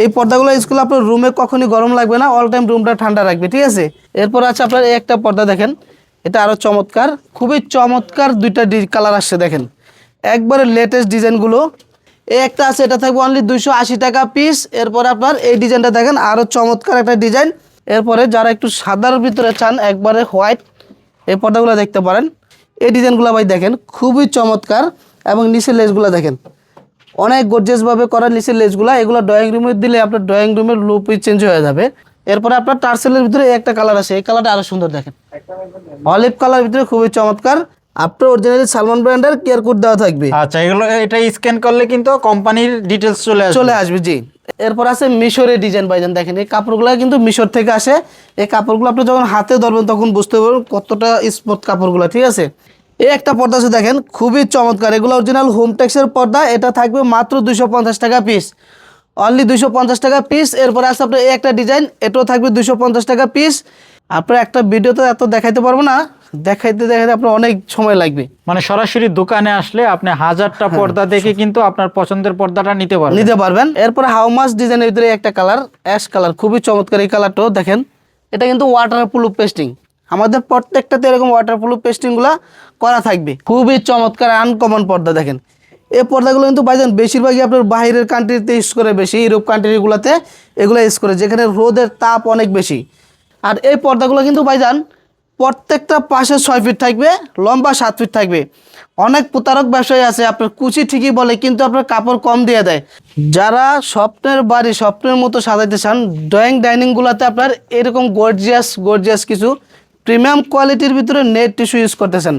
এই পর্দাগুলো ইউজ করলে আপনার রুমে কখনই গরম লাগবে না, অল টাইম রুমটা ঠান্ডা রাখবে, ঠিক আছে। এরপর আছে আপনার এই একটা পর্দা দেখেন, এটা আরও চমৎকার, খুবই চমৎকার দুইটা কালার আসছে দেখেন, একবারে লেটেস্ট ডিজাইনগুলো। এই একটা আছে, এটা থাকবে অনলি 280 টাকা পিস। এরপরে আপনার এই ডিজাইনটা দেখেন, আরও চমৎকার একটা ডিজাইন। এরপরে যারা একটু সাদার ভিতরে চান, একবারে হোয়াইট, এই পর্দাগুলো দেখতে পারেন। এই ডিজাইনগুলো ভাই দেখেন খুবই চমৎকার, এবং নিচের লেসগুলো দেখেন অনেক গর্জিয়াসভাবে করা নিচের লেসগুলো। এগুলো ড্রয়িং রুমে দিলে আপনার ড্রয়িং রুমের লুকই চেঞ্জ হয়ে যাবে। এরপরে আপনার টার্সেলের ভিতরে একটা কালার আছে, এই কালারটা আরও সুন্দর দেখেন, অলিভ কালার ভিতরে খুবই চমৎকার। আপনার অরিজিনালি সালমান ব্র্যান্ডের কেয়ার কোড দেওয়া থাকবে। আচ্ছা, এগুলো এটা স্ক্যান করলে কিন্তু কোম্পানির ডিটেলস চলে আসবে জি। এরপর আছে মিশরের ডিজাইন ভাইজান, দেখেন এই কাপড়গুলো কিন্তু মিশর থেকে আসে। এই কাপড়গুলো আপনি যখন হাতে ধরবেন তখন বুঝতে পারবেন কতটা স্মুথ কাপড়গুলো, ঠিক আছে। এই একটা পর্দা আছে দেখেন, খুবই চমৎকার, এগুলো অরিজিনাল হোমটেক্সের পর্দা। এটা থাকবে মাত্র 250 টাকা পিস, অনলি 250 টাকা পিস। এরপর আছে আপনার এই একটা ডিজাইন, এটাও থাকবে 250 টাকা পিস। আপনার একটা ভিডিওতে এত দেখাইতে পারবো না, দেখাইতে আপনার অনেক সময় লাগবে। মানে সরাসরি দোকানে আসলে আপনি হাজারটা পর্দা দেখে কিন্তু আপনার পছন্দের পর্দাটা নিতে পারবেন। এরপর হাউমাস ডিজাইনের ভিতরে একটা কালার, অ্যাশ কালার, খুবই চমৎকার এই কালারটাও দেখেন। এটা কিন্তু ওয়াটারপ্রুফ পেস্টিং, আমাদের প্রত্যেকটাতে এরকম ওয়াটারপ্রুফ পেস্টিংগুলো করা থাকবে। খুবই চমৎকার আনকমন পর্দা দেখেন। এই পর্দাগুলো কিন্তু ভাইজান বেশিরভাগই আপনার বাইরের কান্ট্রিতে ইউজ করে, বেশি ইউরোপ কান্ট্রিগুলোতে এগুলো ইউজ করে, যেখানে রোদের তাপ অনেক বেশি। আর এই পর্দাগুলো কিন্তু ভাইজান প্রত্যেকটা পাশে 6 ফিট থাকবে, লম্বা 7 ফিট থাকবে। অনেক প্রতারক ব্যবসায়ী আছে, আপনার কুচি ঠিকই বলে কিন্তু আপনার কাপড় কম দিয়ে দেয়। যারা স্বপ্নের বাড়ি স্বপ্নের মতো সাজাইতে চান, ড্রয়িং ডাইনিংগুলোতে আপনার এরকম গর্জিয়াস কিছু প্রিমিয়াম কোয়ালিটির ভিতরে নেট টিস্যু ইউজ করতেছেন।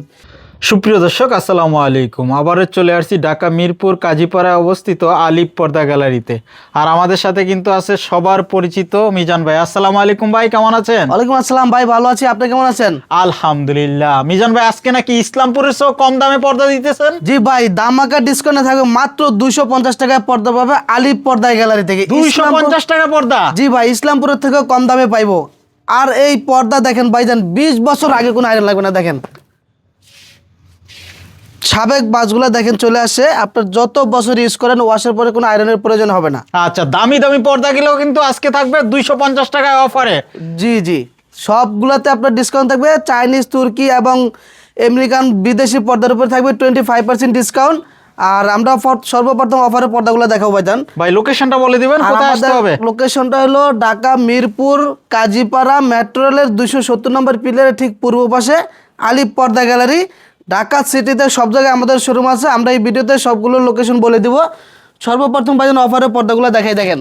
সুপ্রিয় দর্শক, আসসালামু আলাইকুম। আবারও চলে আসছি ঢাকা মিরপুর কাজীপাড়ায় অবস্থিত আলিফ পর্দা গ্যালারিতে। আর আমাদের সাথে কিন্তু আছে সবার পরিচিত মিজান ভাই। আসসালামু আলাইকুম ভাই, কেমন আছেন? ওয়ালাইকুম আসসালাম ভাই, ভালো আছি, আপনি কেমন আছেন? আলহামদুলিল্লাহ। মিজান ভাই, আজকে নাকি ইসলামপুরের চেয়েও কম দামে পর্দা দিতেছেন? জি ভাই, ধামাকা ডিসকাউন্টে থাকবে, মাত্র 250 টাকায় পর্দা পাবে আলিফ পর্দা গ্যালারি থেকে। 250 টাকা পর্দা? জি ভাই, ইসলামপুরের থেকেও কম দামে পাইবো। আর এই পর্দা দেখেন ভাইজান, 20 বছর আগে কোনো আয়রন লাগবে না। দেখেন সাবেক বাসগুলো দেখেন চলে আসে, আপনার যত বছর ইউজ করেন ওয়াশের পরে কোনো আয়রনের প্রয়োজন হবে না। আচ্ছা, দামি দামি পর্দাগুলো কিন্তু আজকে থাকবে 250 টাকায় অফারে। জি, সবগুলোতে আপনার ডিসকাউন্ট থাকবে। চাইনিজ, তুর্কি এবং আমেরিকান বিদেশি পর্দার উপরে থাকবে 25% ডিসকাউন্ট। আর আমরা সর্বপ্রথম অফারে পর্দাগুলো দেখাবো ভাইজান। ভাই, লোকেশনটা বলে দিবেন, কোথায় আসতে হবে? লোকেশনটা হলো ঢাকা মিরপুর কাজীপাড়া মেট্রো রেলের 270 নম্বর পিলারের ঠিক পূর্ব পাশে আলিফ পর্দা গ্যালারি। ঢাকা সিটিতে সব জায়গায় আমাদের শোরুম আছে, আমরা এই ভিডিওতে সবগুলো লোকেশন বলে দিব। সর্বপ্রথম ভাইজান অফারে পর্দাগুলো দেখাই দেখেন।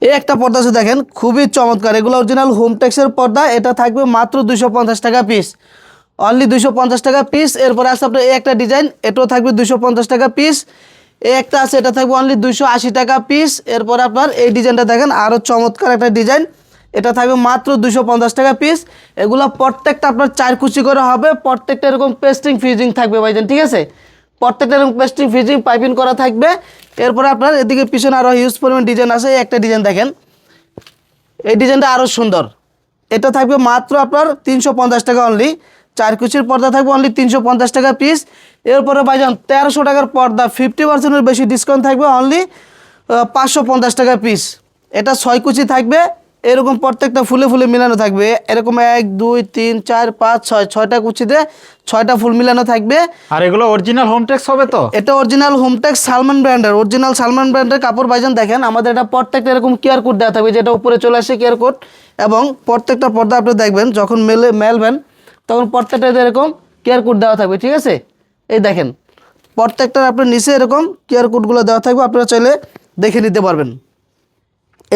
এই একটা পর্দা আছে দেখেন, খুবই চমৎকার, এগুলো অরিজিনাল হোমটেক্সের পর্দা। এটা থাকবে মাত্র 250 টাকা পিস, অনলি 250 টাকা পিস। এরপরে আছে আপনার এই একটা ডিজাইন, এটাও থাকবে 250 টাকা পিস। এই একটা আছে, এটা থাকবে অনলি 280 টাকা পিস। এরপর আপনার এই ডিজাইনটা দেখেন, আরও চমৎকার একটা ডিজাইন, এটা থাকবে মাত্র 250 টাকা পিস। এগুলো প্রত্যেকটা আপনার 4 কুচি করে হবে, প্রত্যেকটা এরকম পেস্টিং ফিজিং থাকবে ভাইজান, ঠিক আছে। প্রত্যেকটা এরকম পেস্টিং ফিজিং পাইপিং করা থাকবে। এরপরে আপনার এদিকে পিছনে আরও হিউজ পরিমাণ ডিজাইন আছে। এই একটা ডিজাইন দেখেন, এই ডিজাইনটা আরও সুন্দর, এটা থাকবে মাত্র আপনার 350 টাকা অনলি। 4 কুচির পর্দা থাকবে অনলি 350 টাকা পিস। এরপরে ভাইজান 1300 টাকার পর্দা, 50%-এর বেশি ডিসকাউন্ট থাকবে, অনলি 550 টাকা পিস। এটা 6 কুচি থাকবে, এরকম প্রত্যেকটা ফুলে ফুলে মিলানো থাকবে, এরকম 1 2 3 4 5 6 6টা কুচিতে 6টা ফুল মিলানো থাকবে। আর এগুলো অরিজিনাল হোমটেক্স হবে তো? এটা অরিজিনাল হোমটেক্স সালমান ব্র্যান্ডের, অরিজিনাল সালমান ব্র্যান্ডের কাপড় ভাইজান। দেখেন আমাদের এটা প্রত্যেকটা এরকম কিউআর কোড দেওয়া থাকবে, যেটা উপরে চলে আসে কিউআর কোড। এবং প্রত্যেকটা পর্দা আপনি দেখবেন যখন মেলবেন তখন প্রত্যেকটা এরকম কিউআর কোড দেওয়া থাকবে, ঠিক আছে। এই দেখেন প্রত্যেকটার আপনার নিচে এরকম কিউআর কোডগুলো দেওয়া থাকবে, আপনারা চাইলে দেখে নিতে পারবেন।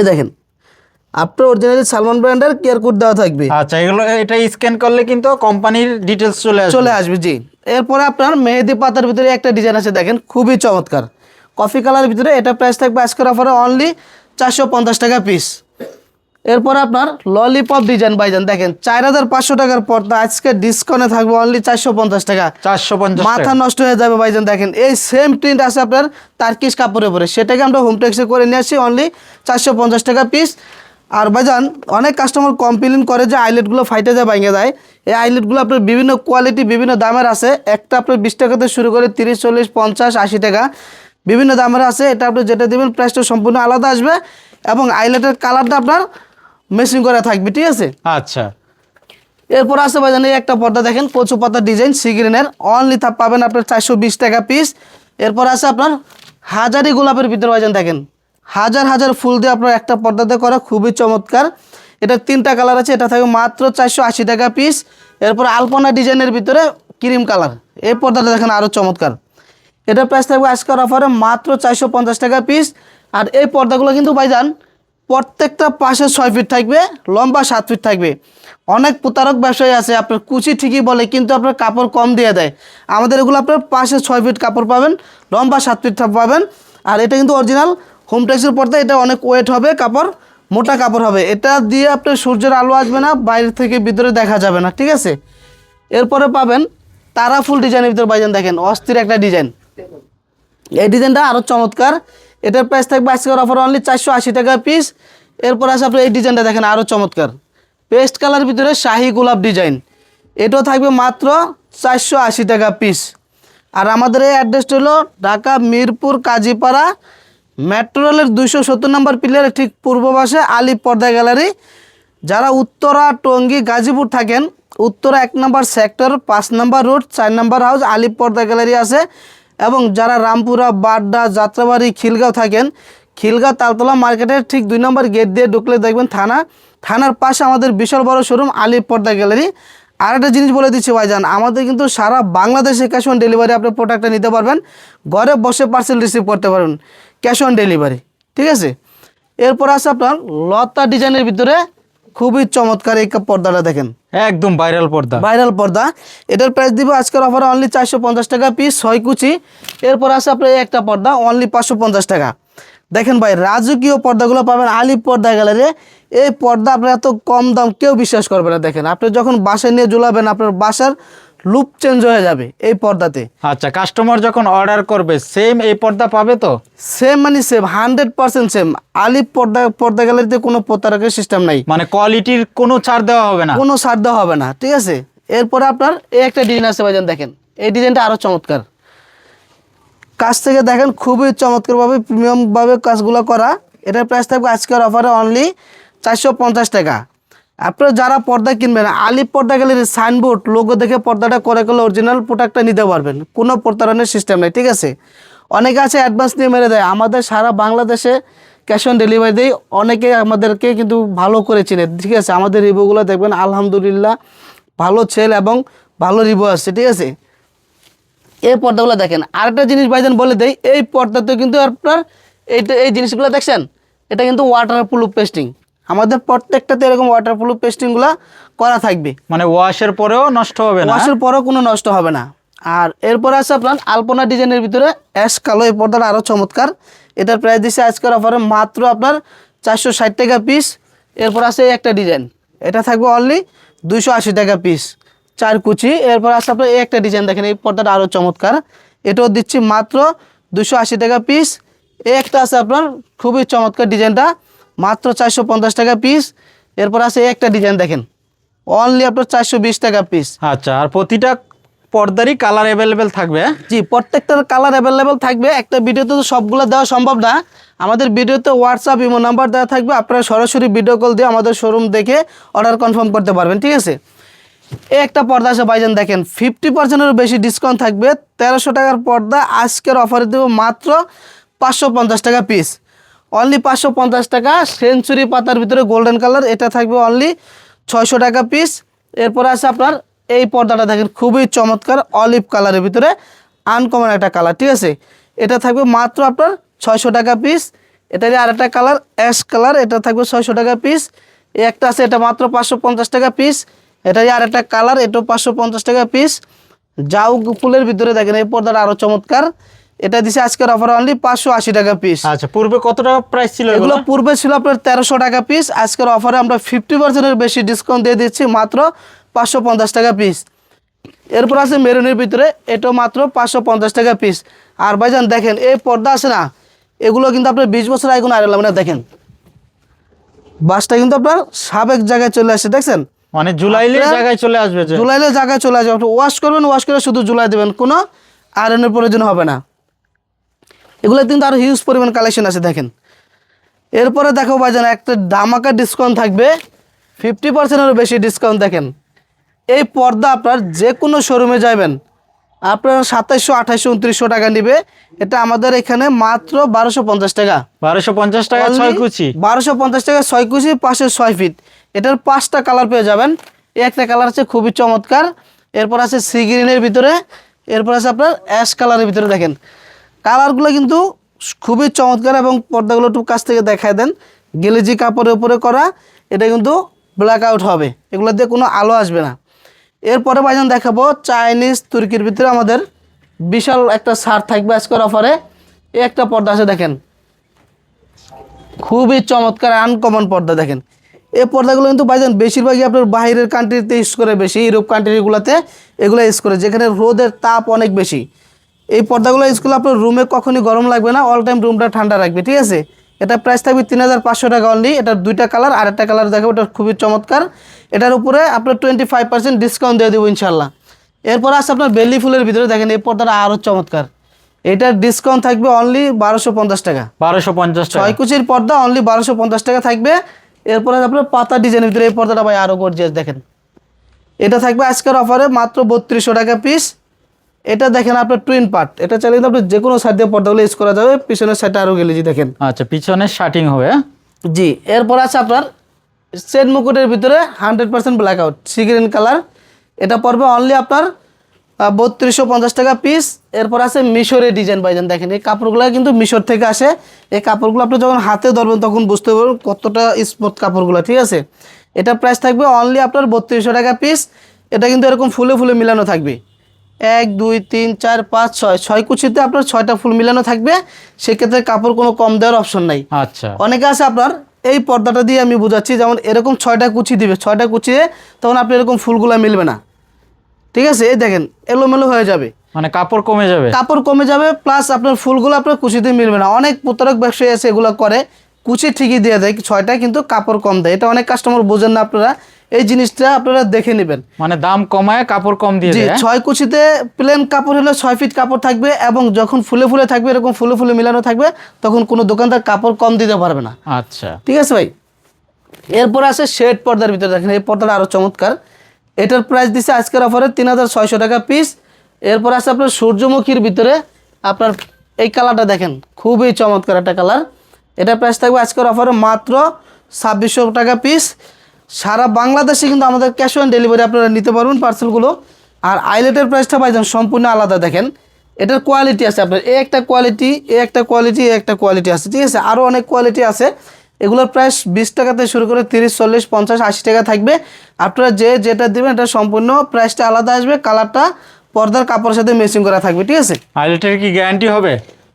এই দেখেন আপনার অরিজিনালি সালমান ব্র্যান্ডের কিউআর কোড দেওয়া থাকবে। আচ্ছা, এগুলো এটা স্ক্যান করলে কিন্তু কোম্পানির ডিটেলস চলে আসবে জি। এরপরে আপনার মেহেদি পাতার ভিতরে একটা ডিজাইন আছে দেখেন, খুবই চমৎকার, কফি কালারের ভিতরে। এটা প্রাইস থাকবে আজকের অফারে অনলি 450 টাকা পিস। এরপরে আপনার ললিপপ ডিজাইন ভাইজান, দেখেন 4500 টাকার পর্দা, আজকে ডিসকাউন্টে থাকবে অনলি 450 টাকা। 450, মাথা নষ্ট হয়ে যাবে ভাইজান। দেখেন এই সেম প্রিন্ট আছে আপনার টার্কিশ কাপড়ের উপরে, সেটাকে আমরা হোমটেক্সে করে নিয়ে আসি, অনলি 450 টাকা পিস। আর ভাইজান অনেক কাস্টমার কমপ্লেন করে যে আইলেটগুলো ফাইটে যায়, ভেঙে যায়। এই আইলেটগুলো আপনার বিভিন্ন কোয়ালিটি বিভিন্ন দামের আছে, একটা আপনার 20 টাকাতে শুরু করে 30 40 50 80 টাকা। বিভিন্ন দামের আছে। এটা আপনি যেটা দেবেন প্রাইসটা সম্পূর্ণ আলাদা আসবে এবং আইলাইটের কালারটা আপনার মেশিং করা থাকবে, ঠিক আছে। আচ্ছা, এরপর আছে ভাইজান এই একটা পর্দা দেখেন, কচু পাতা ডিজাইন সি গ্রিনের, অনলি পাবেন আপনার 420 টাকা পিস। এরপর আছে আপনার হাজারি গোলাপের ভিতরে ভাইজান দেখেন, হাজার হাজার ফুল দিয়ে আপনার একটা পর্দাতে করা, খুবই চমৎকার। এটা 3টা কালার আছে, এটা থাকবে মাত্র 480 টাকা পিস। এরপর আলপনা ডিজাইনের ভিতরে ক্রিম কালার, এই পর্দাটা দেখেন আরও চমৎকার। এটার প্রাইস থাকবে আজকের অফারে মাত্র 450 টাকা পিস। আর এই পর্দাগুলো কিন্তু ভাইজান প্রত্যেকটা পাশে 6 ফিট থাকবে, লম্বা 7 ফিট থাকবে। অনেক প্রতারক ব্যবসায়ী আছে আপনার কুচি ঠিকই বলে কিন্তু আপনার কাপড় কম দিয়ে দেয়। আমাদের এগুলো আপনার পাশে 6 ফিট কাপড় পাবেন, লম্বা 7 ফিট পাবেন। আর এটা কিন্তু অরিজিনাল হোমটেক্সের পর্দা, এটা অনেক ওয়েট হবে, কাপড় মোটা কাপড় হবে। এটা দিয়ে আপনার সূর্যের আলো আসবে না, বাইরে থেকে ভিতরে দেখা যাবে না, ঠিক আছে। এরপরে পাবেন তারা ফুল ডিজাইনের ভিতরে ভাইজান দেখেন অস্থির একটা ডিজাইন, এই ডিজাইনটা আরও চমৎকার। এটার প্রাইস থাকবে আজকের অফার অনলি 480 টাকা পিস। এরপর আছে আপনার এই ডিজাইনটা দেখেন আরও চমৎকার, পেস্ট কালার ভিতরে শাহী গোলাপ ডিজাইন, এটাও থাকবে মাত্র 480 টাকা পিস। আর আমাদের এই অ্যাড্রেসটা হলো ঢাকা মিরপুর কাজীপাড়া মেট্রো রেলের 270 নম্বর পিলারের ঠিক পূর্ব পাশে আলিফ পর্দা গ্যালারি। যারা উত্তরা টঙ্গী গাজীপুর থাকেন, উত্তরা 1 নম্বর সেক্টর 5 নম্বর রোড 4 নম্বর হাউস আলিফ পর্দা গ্যালারি আছে। এবং যারা রামপুরা বাড্ডা যাত্রাবাড়ি খিলগাঁও থাকেন, খিলগাঁও তালতলা মার্কেটের ঠিক 2 নম্বর গেট দিয়ে ঢুকলে দেখবেন থানার পাশে আমাদের বিশাল বড় শোরুম আলিফ পর্দা গ্যালারি। আর একটা জিনিস বলে দিচ্ছি ভাইজান, আমাদের কিন্তু সারা বাংলাদেশে ক্যাশ অন ডেলিভারি আপনি প্রোডাক্টটা নিতে পারবেন, ঘরে বসে পার্সেল রিসিভ করতে পারবেন, ক্যাশ অন ডেলিভারি, ঠিক আছে। এরপর আছে আপনার লতা ডিজাইনের ভিতরে খুবই চমৎকার এই পর্দাটা দেখেন, একদম ভাইরাল পর্দা। ভাইরাল পর্দা। এটার প্রাইস দিব আজকের অফারে অনলি 450 টাকা পিস, 6 কুচি। এরপর আছে আপনার এই একটা পর্দা অনলি 550 টাকা। দেখেন ভাই রাজকীয় পর্দাগুলো পাবেন আলিফ পর্দা গ্যালারি। এই পর্দা আপনার এত কম দাম কেউ বিশ্বাস করবে না। দেখেন আপনি যখন বাসায় নিয়ে ঝুলাবেন আপনার বাসার লুক চেঞ্জ হয়ে যাবে এই পর্দাতে। আচ্ছা, কাস্টমার যখন অর্ডার করবে সেম এই পর্দা পাবে তো? সেম মানে সেম, 100% সেম। আলিফ পর্দা গ্যালারিতে কোনো প্রতারকের সিস্টেম নাই, মানে কোয়ালিটির কোনো ছাড় দেওয়া হবে না, কোনো ছাড় দেওয়া হবে না, ঠিক আছে। এরপরে আপনার এই একটা ডিজাইন আছে ভাইজান দেখেন, এই ডিজাইনটা আরও চমৎকার, কাছ থেকে দেখেন খুবই চমৎকারভাবে প্রিমিয়ামভাবে কাজগুলো করা। এটার প্রাইস থাকবে আজকের অফারে অনলি 450 টাকা। আপনারা যারা পর্দা কিনবেন আলিফ পর্দা গ্যালারির সাইনবোর্ড লোগো দেখে পর্দাটা করে অরিজিনাল প্রোডাক্টটা নিতে পারবেন, কোনো প্রতারণের সিস্টেম নেই, ঠিক আছে। অনেকে আছে অ্যাডভান্স নিয়ে মেরে দেয়, আমাদের সারা বাংলাদেশে ক্যাশ অন ডেলিভারি দেয়, অনেকে আমাদেরকে কিন্তু ভালো করে চিনে, ঠিক আছে। আমাদের রিভিউগুলো দেখবেন আলহামদুলিল্লাহ ভালো সেল এবং ভালো রিভিউ আসছে, ঠিক আছে। এই পর্দাগুলো দেখেন। আরেকটা জিনিস ভাইজান বলে দেই, এই পর্দাতে কিন্তু আপনার এই জিনিসগুলো দেখছেন, এটা কিন্তু ওয়াটারপ্রুফ পেস্টিং। আমাদের প্রত্যেকটাতে এরকম ওয়াটারপ্রুফ পেস্টিংগুলো করা থাকবে, মানে ওয়াশের পরেও নষ্ট হবে না, ওয়াশের পরেও কোনো নষ্ট হবে না। আর এরপর আছে আপনার আলপনা ডিজাইনের ভিতরে অ্যাশ কালো, এই পর্দাটা আরও চমৎকার। এটার প্রাইস দিচ্ছে আজকের অফারে মাত্র আপনার 460 টাকা পিস। এরপর আছে এই একটা ডিজাইন, এটা থাকবে অনলি 280 টাকা পিস, 4 কুচি। এরপর আছে আপনার এই একটা ডিজাইন দেখেন, এই পর্দাটা আরও চমৎকার, এটাও দিচ্ছি মাত্র 280 টাকা পিস। এই একটা আছে আপনার খুবই চমৎকার ডিজাইনটা, মাত্র 450 টাকা পিস। এরপর আছে এই একটা ডিজাইন দেখেন, অনলি আপনার 420 টাকা পিস। আচ্ছা, আর প্রতিটা পর্দারই কালার অ্যাভেলেবেল থাকবে? জি, প্রত্যেকটার কালার অ্যাভেলেবেল থাকবে। একটা ভিডিওতে তো সবগুলো দেওয়া সম্ভব না, আমাদের ভিডিওতে হোয়াটসঅ্যাপ ইমো নাম্বার দেওয়া থাকবে, আপনারা সরাসরি ভিডিও কল দিয়ে আমাদের শোরুম দেখে অর্ডার কনফার্ম করতে পারবেন, ঠিক আছে। এই একটা পর্দা আছে ভাইজান দেখেন, 50%-এরও বেশি ডিসকাউন্ট থাকবে, 1300 টাকার পর্দা আজকের অফারে দেবো মাত্র 550 টাকা পিস, অনলি 550 টাকা। সেঞ্চুরি পাতার ভিতরে গোল্ডেন কালার, এটা থাকবে অনলি 600 টাকা পিস। এরপর আছে আপনার এই পর্দাটা দেখেন খুবই চমৎকার, অলিভ কালারের ভিতরে আনকমন একটা কালার, ঠিক আছে। এটা থাকবে মাত্র আপনার 600 টাকা পিস। এটারই আর একটা কালার অ্যাশ কালার, এটা থাকবে 600 টাকা পিস। এই একটা আছে, এটা মাত্র 550 টাকা পিস। এটারই আর একটা কালার, এটাও 550 টাকা পিস। জাউ ফুলের ভিতরে দেখেন এই পর্দাটা আরও চমৎকার, এটা দিছে আজকের অফার অনলি 580 টাকা পিস। আচ্ছা, পূর্বে কত টাকা প্রাইস ছিল এগুলো? পূর্বে ছিল আপনার 1300 টাকা পিস, আজকের অফারে আমরা 50%-এর বেশি ডিসকাউন্ট দিয়ে দিচ্ছি, মাত্র 550 টাকা পিস। এরপর আছে মেরুনের ভিতরে, এটাও মাত্র 550 টাকা পিস। আর ভাইজান দেখেন এই পর্দা আছে না, এগুলো কিন্তু আপনার 20 বছর আগে কোনো আইরন লাগবে না। দেখেন বাসটা কিন্তু আপনার সাবেক জায়গায় চলে আসছে, দেখছেন, মানে জুলাইলে জায়গায় চলে আসবে, জুলাইলে জায়গায় চলে আসবে। আপনি ওয়াশ করবেন, ওয়াশ করে শুধু জুলাই দেবেন, কোনো আয়রনের প্রয়োজন হবে না। এগুলো কিন্তু আরো হিউজ পরিমাণ কালেকশন আছে দেখেন। এরপরে দেখো ভাইজান একটা ধামাকা ডিসকাউন্ট থাকবে, 50%-এরও বেশি ডিসকাউন্ট। দেখেন এই পর্দা আপনার যে কোনো শোরুমে যাবেন আপনার 2700, 2800, 2900 টাকা নিবে, এটা আমাদের এখানে মাত্র 1250 টাকা। 1250 টাকা 6 কুচি। 1250 টাকা 6 কুচি, পাশে 6 ফিট। এটার 5টা কালার পেয়ে যাবেন। এই একটা কালার আছে খুবই চমৎকার, এরপর আছে সি গ্রিনের ভিতরে, এরপর আছে আপনার অ্যাশ কালারের ভিতরে। দেখেন কালারগুলো কিন্তু খুবই চমৎকার এবং পর্দাগুলো একটু কাছ থেকে দেখায় দেন। গেলেজি কাপড়ের উপরে করা, এটা কিন্তু ব্ল্যাক আউট হবে, এগুলো দিয়ে কোনো আলো আসবে না। এরপরে ভাইজান দেখাবো চাইনিজ তুর্কির ভিতরে আমাদের বিশাল একটা ছাড় থাকবে আজকের অফারে। এই একটা পর্দা আছে দেখেন, খুবই চমৎকার আনকমন পর্দা। দেখেন এই পর্দাগুলো কিন্তু ভাইজান বেশিরভাগই আপনার বাইরের কান্ট্রিতে ইউজ করে, বেশি ইউরোপ কান্ট্রিগুলোতে এগুলো ইউজ করে, যেখানে রোদের তাপ অনেক বেশি। এই পর্দাগুলো ইউজ করলে আপনার রুমে কখনই গরম লাগবে না, অল টাইম রুমটা ঠান্ডা রাখবে, ঠিক আছে। এটা প্রাইস থাকবে 3500 টাকা অনলি। এটার 2টা কালার, আর একটা কালার দেখাবো, এটা খুবই চমৎকার। এটার উপরে আপনার 25% ডিসকাউন্ট দিয়ে দেবো ইনশাল্লাহ। এরপর আছে আপনার বেলি ফুলের ভিতরে, দেখেন এই পর্দাটা আরও চমৎকার। এটার ডিসকাউন্ট থাকবে অনলি 1250 টাকা। 1250 টাকা 6 কুচির পর্দা অনলি 1250 টাকা থাকবে। এরপরে আপনার পাতা ডিজাইনের ভিতরে এই পর্দাটা ভাই আরও গর্জিয়াস। দেখেন এটা থাকবে আজকের অফারে মাত্র 3200 টাকা পিস। এটা দেখেন আপনার টুইন পার্ট, এটা চাইলে কিন্তু আপনি যে কোনো সাইড দিয়ে পর্দাগুলো ইউজ করা যাবে। পিছনের সাইডটা আরও গেলেজি দেখেন। আচ্ছা, পিছনে শার্টিং হবে। জি, এরপর আছে আপনার সেট মুকুটের ভিতরে 100% black out sea green colour. এটা পড়বে অনলি আপনার 3250 টাকা পিস। এরপর আছে মিশরের ডিজাইন ভাইজান। দেখেন এই কাপড়গুলো কিন্তু মিশর থেকে আসে। এই কাপড়গুলো আপনি যখন হাতে ধরবেন তখন বুঝতে পারবেন কতটা স্মুথ কাপড়গুলো, ঠিক আছে। এটা প্রাইস থাকবে অনলি আপনার 3200 টাকা পিস। এটা কিন্তু এরকম ফুলে ফুলে মিলানো থাকবে, 1 2 3 4 5 6 6 কুচিতে আপনার 6টা ফুল মিলানো থাকবে। সেক্ষেত্রে কাপড় কোনো কম দেওয়ার অপশন নাই। আচ্ছা, অনেকে আছে আপনার এই পর্দাটা দিয়ে আমি বুঝাচ্ছি, যেমন এরকম 6টা কুচি দিবে, 6টা কুচিয়ে তখন আপনি এরকম ফুলগুলো মিলবে না, ঠিক আছে। এই দেখেন এলোমেলো হয়ে যাবে, মানে কাপড় কমে যাবে। কাপড় কমে যাবে, প্লাস আপনার ফুলগুলো আপনার কুচিতে মিলবে না। অনেক প্রতারক ব্যবসায়ী আছে এগুলো করে, কুচি ঠিকই দিয়ে দেয় 6টা, কিন্তু কাপড় কম দেয়। এটা অনেক কাস্টমার বোঝেন না, আপনারা এই জিনিসটা আপনারা দেখে নেবেন। মানে দাম কমায় কাপড় কম দিয়ে জি, দেয়। 6 কুচিতে প্লেন কাপড় হলে 6 ফিট কাপড় থাকবে, এবং যখন ফুলে ফুলে থাকবে এরকম ফুলে ফুলে মিলানো থাকবে, তখন কোনো দোকানদার কাপড় কম দিতে পারবে না। আচ্ছা, ঠিক আছে ভাই। এরপর আছে শেড পর্দার ভিতরে, দেখেন এই পর্দাটা আরও চমৎকার। এটার প্রাইস দিচ্ছে আজকের অফারে 3600 টাকা পিস। এরপর আছে আপনার সূর্যমুখীর ভিতরে আপনার এই কালারটা দেখেন, খুবই চমৎকার একটা কালার। এটার প্রাইস থাকবে আজকের অফারে মাত্র 2600 টাকা পিস। সারা বাংলাদেশে কিন্তু আমাদের ক্যাশ অন ডেলিভারি আপনারা নিতে পারবেন পার্সেলগুলো। আর আইলেটের প্রাইসটা ভাইজান সম্পূর্ণ আলাদা। দেখেন এটার কোয়ালিটি আছে আপনার, এ একটা কোয়ালিটি, এ একটা কোয়ালিটি, এ একটা কোয়ালিটি আছে, ঠিক আছে। আরও অনেক কোয়ালিটি আছে। এগুলোর প্রাইস 20 টাকাতে শুরু করে 30, 40, 50, 80 টাকা থাকবে। আপনারা যেটা দেবেন এটা সম্পূর্ণ প্রাইসটা আলাদা আসবে। কালারটা পর্দার কাপড়ের সাথে ম্যাচিং করা থাকবে, ঠিক আছে। আইলেটের কি গ্যারান্টি হবে?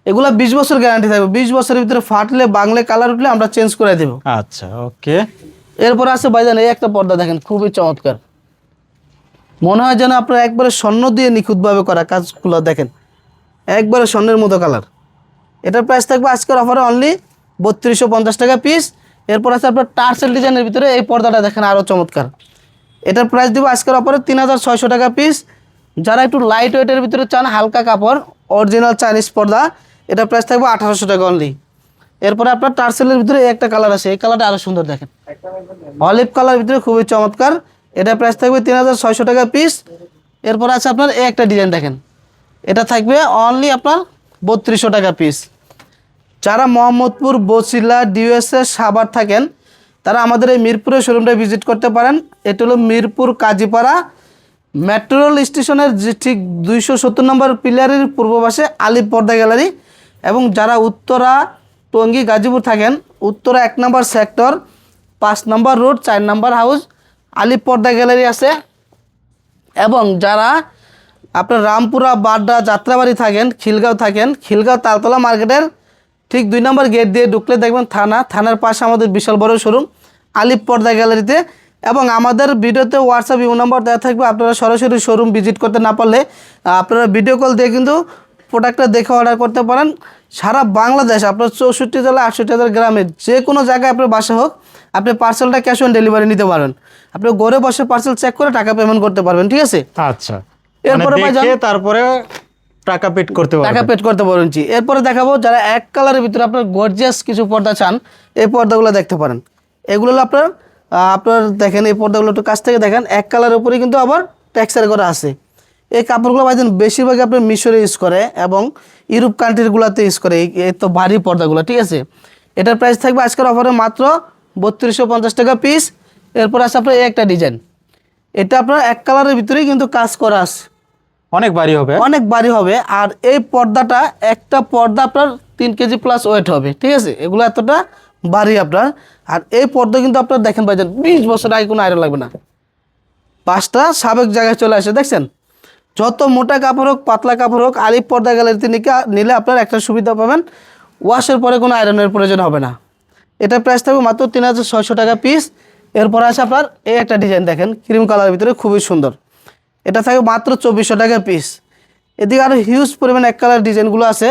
এগুলো 20 বছর গ্যারান্টি থাকবে। 20 বছরের ভিতরে ফাটলে বাংলে কালার উঠলে আমরা চেঞ্জ করে দেবো। আচ্ছা, ওকে। এরপর আছে ভাইজান এই একটা পর্দা দেখেন, খুবই চমৎকার। মনে হয় যেন আপনার একবারে স্বর্ণ দিয়ে নিখুঁতভাবে করা কাজগুলো। দেখেন একবারে স্বর্ণের মতো কালার। এটার প্রাইস থাকবে আজকের অফারে অনলি 3250 টাকা পিস। এরপর আছে আপনার টার্সেল ডিজাইনের ভিতরে এই পর্দাটা দেখেন, আরও চমৎকার। এটার প্রাইস দেবো আজকের অফারে 3600 টাকা পিস। যারা একটু লাইট ওয়েটের ভিতরে চান, হালকা কাপড়, অরিজিনাল চাইনিজ পর্দা, এটার প্রাইস থাকবে 1800 টাকা অনলি। এরপরে আপনার টার্সেলের ভিতরে একটা কালার আছে, এই কালারটা আরও সুন্দর। দেখেন অলিভ কালার ভিতরে খুবই চমৎকার। এটার প্রাইস থাকবে 3600 টাকা পিস। এরপর আছে আপনার এই একটা ডিজাইন দেখেন, এটা থাকবে অনলি আপনার 3200 টাকা পিস। যারা মোহাম্মদপুর, বছিলা, ডিউএসএ, সাভার থাকেন, তারা আমাদের এই মিরপুরের শোরুমটা ভিজিট করতে পারেন। এটা হলো মিরপুর কাজীপাড়া মেট্রো রেল স্টেশনের ঠিক 270 নম্বর পিলারের পূর্ব পাশে আলিপ পর্দা গ্যালারি। এবং যারা উত্তরা, টঙ্গী, গাজীপুর থাকেন, উত্তরা 1 নম্বর সেক্টর, 5 নম্বর রোড, 4 নম্বর হাউস, আলিপ পর্দা গ্যালারি আছে। এবং যারা আপনার রামপুরা, বাড্ডা, যাত্রাবাড়ি থাকেন, খিলগাঁও থাকেন, খিলগাঁও তালতলা মার্কেটের ঠিক 2 নম্বর গেট দিয়ে ঢুকলে দেখবেন থানার পাশে আমাদের বিশাল বড় শোরুম আলিপ পর্দা গ্যালারিতে। এবং আমাদের ভিডিওতে হোয়াটসঅ্যাপ ইউ নম্বর দেওয়া থাকবে। আপনারা সরাসরি শোরুম ভিজিট করতে না পারলে আপনারা ভিডিও কল দিয়ে কিন্তু প্রোডাক্টটা দেখে অর্ডার করতে পারেন। সারা বাংলাদেশ আপনার 64 জেলা, 68,000 গ্রামের যে কোনো জায়গায় আপনার বাসা হোক, আপনি পার্সেলটা ক্যাশ অন ডেলিভারি নিতে পারবেন। আপনি ঘরে বসে পার্সেল চেক করে টাকা পেমেন্ট করতে পারবেন, ঠিক আছে। আচ্ছা, এরপরে মানে দেখে তারপরে টাকা পেড করতে টাকা পারবেন। পেড করতে পারবেন। জি, এরপরে দেখাবো যারা এক কালারের ভিতরে আপনার গর্জিয়াস কিছু পর্দা চান, এই পর্দাগুলো দেখতে পারেন। এগুলো হলো আপনার আপনার দেখেন এই পর্দাগুলো একটু কাছ থেকে দেখেন, এক কালারের উপরে কিন্তু আবার টেক্সচার করা আছে। এই কাপড়গুলো ভাইজান বেশিরভাগই আপনার মিশরে ইউজ করে এবং ইউরোপ কান্ট্রিগুলোতে ইউজ করে এই তো ভারী পর্দাগুলো, ঠিক আছে। এটার প্রাইস থাকবে আজকের অফারে মাত্র 3250 টাকা পিস। এরপর আছে আপনার এই একটা ডিজাইন, এটা আপনার এক কালারের ভিতরেই কিন্তু কাজ করা আছে, অনেক ভারী হবে। অনেক ভারী হবে। আর এই পর্দাটা একটা পর্দা আপনার 3 কেজি প্লাস ওয়েট হবে, ঠিক আছে। এগুলো এতটা ভারী আপনার। আর এই পর্দা কিন্তু আপনার দেখেন ভাইজান 20 বছর আগে কোনো আয়রন লাগবে না, পাঁচটা সাবেক জায়গায় চলে আসে, দেখছেন। যত মোটা কাপড় হোক পাতলা কাপড় হোক, আলিফ পর্দা গ্যালারিতে নিলে আপনার একটা সুবিধা পাবেন, ওয়াশের পরে কোনো আয়রনের প্রয়োজন হবে না। এটার প্রাইস থাকবে মাত্র 3600 টাকা পিস। এরপর আছে আপনার এই একটা ডিজাইন দেখেন ক্রিম কালারের ভিতরে, খুবই সুন্দর। এটা থাকবে মাত্র 2400 টাকা পিস। এদিকে আরও হিউজ পরিমাণ এক কালার ডিজাইনগুলো আছে।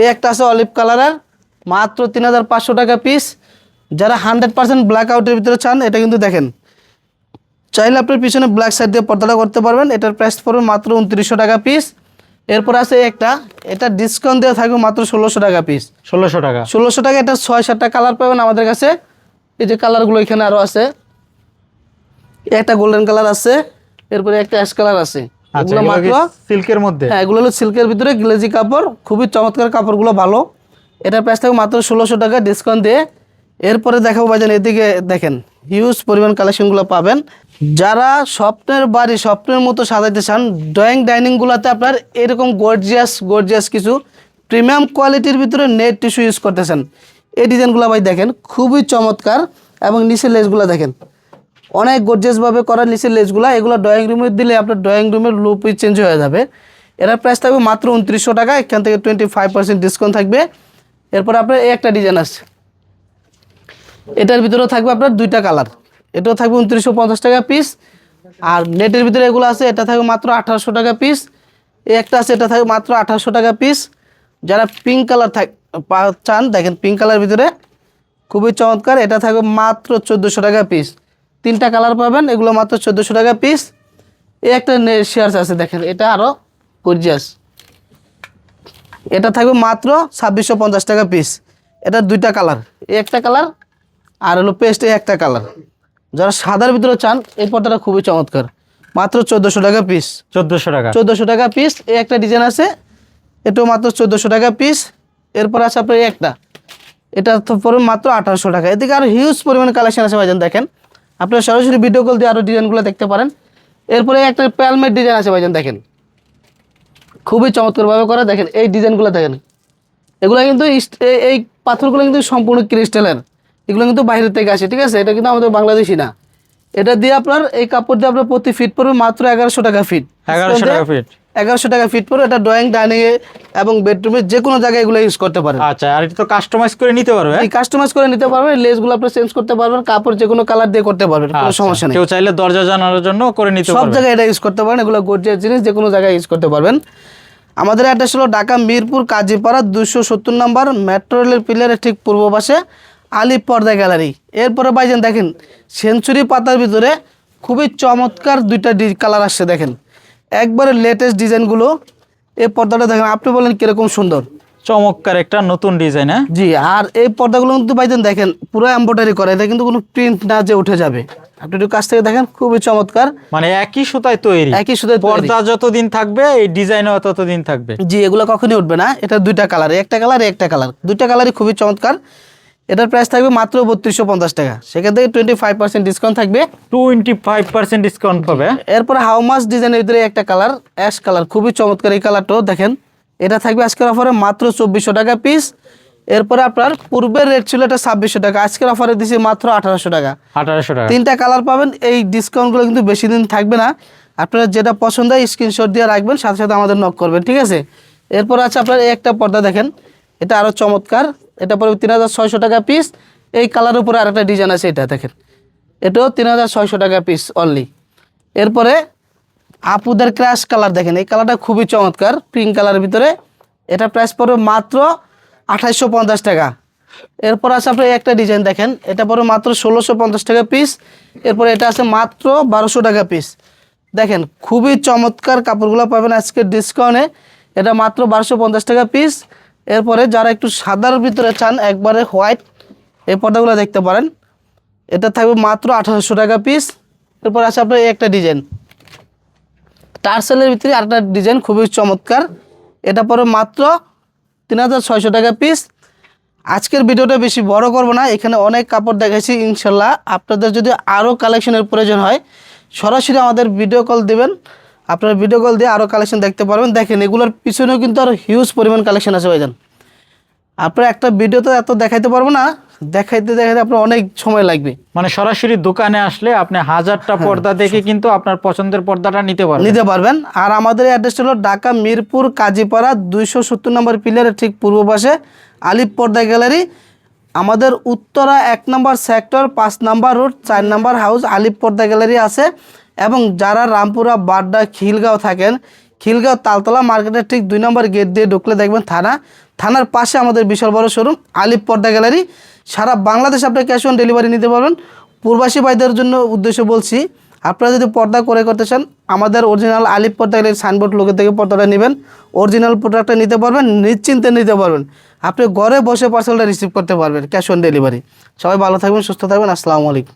এই একটা আছে অলিভ কালারের, মাত্র 3500 টাকা পিস। যারা 100% ব্ল্যাক আউটের ভিতরে চান, এটা কিন্তু দেখেন চাইলে আপনার পিছনে ব্ল্যাক সাইড দিয়ে পর্দাটা করতে পারবেন। এটার প্রাইস পড়বে মাত্র 2900 টাকা পিস। এরপর আছে একটা, এটা ডিসকাউন্ট দেওয়া থাকবে মাত্র 1600 টাকা পিস। 1600 টাকা। 1600 টাকা। এটা 6-7টা কালার পাবেন আমাদের কাছে। এই যে কালারগুলো এখানে আরও আছে, একটা গোল্ডেন কালার আছে, এরপরে একটা অ্যাশ কালার আছে। আচ্ছা, এগুলো এগুলো মাত্র সিল্কের মধ্যে? হ্যাঁ, এগুলো হলো সিল্কের ভিতরে গ্লেজি কাপড়, খুবই চমৎকার কাপড়গুলো ভালো। এটার প্রাইস থাকবে মাত্র 1600 টাকা ডিসকাউন্ট দিয়ে। এরপরে দেখাবো ভাইজান এদিকে দেখেন হিউজ পরিমাণ কালেকশনগুলো পাবেন। যারা স্বপ্নের বাড়ি স্বপ্নের মতো সাজাইতে চান, ড্রয়িং ডাইনিংগুলোতে আপনার এরকম গর্জিয়াস কিছু প্রিমিয়াম কোয়ালিটির ভিতরে নেট টিস্যু ইউজ করতেছেন, এই ডিজাইনগুলো ভাই দেখেন খুবই চমৎকার। এবং নিচের লেসগুলো দেখেন অনেক গর্জিয়াসভাবে করা, নিচের লেসগুলো, এগুলো ড্রয়িং রুমে দিলে আপনার ড্রয়িং রুমের লুকই চেঞ্জ হয়ে যাবে। এটার প্রাইস থাকবে মাত্র 2900 টাকা, এখান থেকে 25% ডিসকাউন্ট থাকবে। এরপর আপনার এই একটা ডিজাইন আছে, এটার ভিতরেও থাকবে আপনার দুইটা কালার, এটাও থাকবে 2950 টাকা পিস। আর নেটের ভিতরে এগুলো আছে, এটা থাকবে মাত্র 1800 টাকা পিস। এই একটা আছে, এটা থাকবে মাত্র 1800 টাকা পিস। যারা পিঙ্ক কালার চান, দেখেন পিঙ্ক কালার ভিতরে খুবই চমৎকার, এটা থাকবে মাত্র 1400 টাকা পিস। 3টা কালার পাবেন, এগুলো মাত্র 1400 টাকা পিস। এই একটা শেয়ার্স আছে দেখেন, এটা আরও গর্জিয়াস, এটা থাকবে মাত্র 2650 টাকা পিস। এটা দুইটা কালার, এই একটা কালার আর হলো পেস্ট এই একটা কালার। যারা সাদার ভিতরে চান, এই পর্দাটা খুবই চমৎকার, মাত্র 1400 টাকা পিস। 1400 টাকা। 1400 টাকা পিস। এই একটা ডিজাইন আছে, এটাও মাত্র 1400 টাকা পিস। এরপর আছে আপনার এই একটা, এটা তো পড়বে মাত্র 1800 টাকা। এদিকে আরও হিউজ পরিমাণে কালেকশন আছে ভাইজান, দেখেন আপনারা সরাসরি ভিডিও কল দিয়ে আরও ডিজাইনগুলো দেখতে পারেন। এরপরে একটা প্যালমেট ডিজাইন আছে ভাইজান, দেখেন খুবই চমৎকারভাবে করা। দেখেন এই ডিজাইনগুলো দেখেন, এগুলো কিন্তু এই পাথরগুলো কিন্তু সম্পূর্ণ ক্রিস্টালের, এগুলো কিন্তু বাইরের থেকে আসে, ঠিক আছে। এটা কিন্তু আমাদের বাংলাদেশি না। এটা দিয়ে আপনার এই কাপড় দিয়ে আপনার প্রতি ফিট পড়বে মাত্র 1100 টাকা ফিট। 1100 টাকা ফিট। 1100 টাকা ফিট পড়বে। এটা ড্রয়িং ডাইনিংয়ে এবং বেডরুমে যে কোনো জায়গায় এগুলো ইউজ করতে পারেন। আচ্ছা, আর এটা তো কাস্টমাইজ করে নিতে পারবে? এই কাস্টমাইজ করে নিতে পারবেন, লেসগুলো আপনি চেঞ্জ করতে পারবেন, কাপড় যে কোনো কালার দিয়ে করতে পারবেন, কোনো আচ্ছা, সমস্যা নেই। কেউ চাইলে দরজা জানালার জন্য করে নিতে সব পারবে? জায়গায় এটা ইউজ করতে পারেন, এগুলো গর্জিয়াস জিনিস, যে কোনো জায়গায় ইউজ করতে পারবেন। আমাদের অ্যাড্রেস হলো ঢাকা মিরপুর কাজীপাড়া 270 নম্বর মেট্রো রেলের পিলারের ঠিক পূর্ব পাশে আলিফ পর্দা গ্যালারি। এরপরে ভাইজান দেখেন সেঞ্চুরি পাতার ভিতরে খুবই চমৎকার দুইটা কালার আসছে, দেখেন একবারে লেটেস্ট ডিজাইনগুলো। এই পর্দাটা দেখেন, আপনি বলেন কিরকম সুন্দর, চমৎকার একটা নতুন ডিজাইন। হ্যাঁ জি। আর এই পর্দাগুলো কিন্তু ভাইজান দেখেন পুরো এমব্রয়ডারি করা, এটা কিন্তু কোনো প্রিন্ট না যে উঠে যাবে। আপনি একটু কাছ থেকে দেখেন, খুবই চমৎকার, মানে একই সুতায় তৈরি, একই সুতায় তৈরি। পর্দা যতদিন থাকবে এই ডিজাইনও ততদিন থাকবে। জি, এগুলো কখনই উঠবে না। এটা দুইটা কালার, একটা কালার একটা কালার, দুইটা কালারই খুবই চমৎকার। এটার প্রাইস থাকবে মাত্র 3250 টাকা, সেখান থেকে 25% ডিসকাউন্ট থাকবে। 25% ডিসকাউন্ট পাবে। এরপর হাউমাস ডিজাইনের ভিতরে একটা কালার অ্যাশ কালার, খুবই চমৎকার এই কালারটাও দেখেন। এটা থাকবে আজকের অফারে মাত্র 2400 টাকা পিস। এরপরে আপনার পূর্বের রেট ছিল এটা 2600 টাকা, আজকের অফারে দিচ্ছি মাত্র 1800 টাকা। 1800 টাকা। 3টা কালার পাবেন। এই ডিসকাউন্টগুলো কিন্তু বেশি দিন থাকবে না, আপনারা যেটা পছন্দ হয় স্ক্রিনশট দিয়ে রাখবেন, সাথে সাথে আমাদের নক করবেন, ঠিক আছে। এরপর আছে আপনার এই একটা পর্দা দেখেন, এটা আরও চমৎকার, এটা পড়বে 3600 টাকা পিস। এই কালারের উপরে আরেকটা ডিজাইন আছে, এটা দেখেন, এটাও 3600 টাকা পিস অনলি। এরপরে আপুদের ক্র্যাশ কালার দেখেন, এই কালারটা খুবই চমৎকার, পিঙ্ক কালারের ভিতরে। এটা প্রাইস পড়বে মাত্র 2850 টাকা। এরপর আছে আপনার এই একটা ডিজাইন দেখেন, এটা পড়বে মাত্র 1650 টাকা পিস। এরপরে এটা আছে মাত্র 1200 টাকা পিস। দেখেন খুবই চমৎকার কাপড়গুলো পাবেন আজকের ডিসকাউন্টে। এটা মাত্র 1250 টাকা পিস। এরপরে যারা একটু সাদার ভিতরে চান একবারে হোয়াইট, এই পর্দাগুলো দেখতে পারেন, এটা থাকবে মাত্র 1800 টাকা পিস। এরপর আছে আপনার এই একটা ডিজাইন টার্সেলের ভিতরে আরেকটা ডিজাইন খুবই চমৎকার, এটা পরে মাত্র 3600 টাকা পিস। আজকের ভিডিওটা বেশি বড় করব না, এখানে অনেক কাপড় দেখাইছি। ইনশাল্লাহ আপনাদের যদি আরও কালেকশনের প্রয়োজন হয় সরাসরি আমাদের ভিডিও কল দেবেন, আপনারা ভিডিও কল দিয়ে আরও কালেকশন দেখতে পারবেন। দেখেন এগুলোর পিছনেও কিন্তু আরও হিউজ পরিমাণ কালেকশন আছে ভাইজান। আপনার একটা ভিডিওতে এত দেখাইতে পারবো না, দেখাইতে আপনার অনেক সময় লাগবে। মানে সরাসরি দোকানে আসলে আপনি হাজারটা পর্দা দেখে কিন্তু আপনার পছন্দের পর্দাটা নিতে পারবেন। আর আমাদের অ্যাড্রেসটা হলো ঢাকা মিরপুর কাজীপাড়া 270 নম্বর পিলারের ঠিক পূর্ব পাশে আলিফ পর্দা গ্যালারি। আমাদের উত্তরা 1 নম্বর সেক্টর 5 নম্বর রোড 4 নম্বর হাউস আলিফ পর্দা গ্যালারি আছে। এবং যারা রামপুরা, বাড্ডা, খিলগাঁও থাকেন, খিলগাঁও তালতলা মার্কেটের ঠিক 2 নম্বর গেট দিয়ে ঢুকলে দেখবেন থানার পাশে আমাদের বিশাল বড় শোরুম আলিফ পর্দা গ্যালারি। সারা বাংলাদেশ আপনি ক্যাশ অন ডেলিভারি নিতে পারবেন। প্রবাসী ভাইদের জন্য উদ্দেশ্য বলছি, আপনারা যদি পর্দা করতে চান আমাদের অরিজিনাল আলিফ পর্দা গ্যালারির সাইনবোর্ড লোকে থেকে পর্দাটা নেবেন, অরিজিনাল প্রোডাক্টটা নিতে পারবেন, নিশ্চিন্তে নিতে পারবেন। আপনি ঘরে বসে পার্সেলটা রিসিভ করতে পারবেন ক্যাশ অন ডেলিভারি। সবাই ভালো থাকবেন, সুস্থ থাকবেন। আসসালামু আলাইকুম।